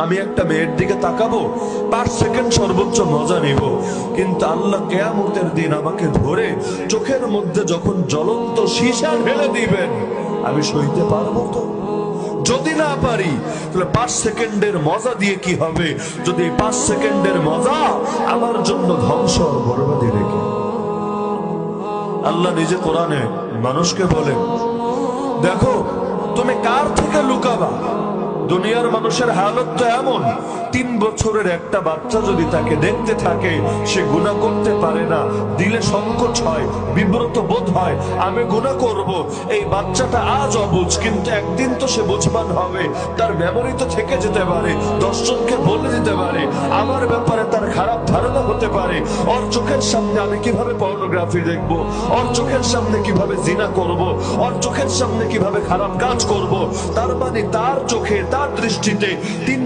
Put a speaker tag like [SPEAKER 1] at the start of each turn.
[SPEAKER 1] আমি একটা মেয়ের দিকে তাকাবো, 5 সেকেন্ড সর্বোচ্চ মজা নিব, কিন্তু আল্লাহ কিয়ামতের দিন আমাকে ধরে চোখের মধ্যে যখন জ্বলন্ত সীসা ঢেলে দিবেন, আমি সইতে পারবো তো? যদি না পারি তাহলে 5 সেকেন্ডের মজা দিয়ে কি হবে, যদি 5 সেকেন্ডের মজা আমার জন্য ধ্বংস আর বরবাদি রেখে। আল্লাহ নিজে কোরআনে মানুষকে বলেন, দেখো তুমি কার থেকে লুকাবা? দুনিয়ার মানুষের হালত তো এমন, 3 বছরের একটা বাচ্চা যদি তাকে দেখতে থাকে, সে গুনাহ করতে পারে না, দিলে সংকোচ হয়, বিব্রত বোধ হয়, আমি গুনাহ করব। এই বাচ্চাটা আজ অবুঝ, কিন্তু একদিন তো সে বুঝবান হবে, তার মেমোরি তো থেকে যেতে পারে, 10 জনকে বলে দিতে পারে, আমার ব্যাপারে তার খারাপ ধারণা হতে পারে। ওর চোখের সামনে আমি কিভাবে পর্নোগ্রাফি দেখবো, ওর চোখের সামনে কিভাবে জিনা করব, ওর চোখের সামনে কিভাবে খারাপ কাজ করব। তার মানে তার চোখে, তার দৃষ্টিতে 3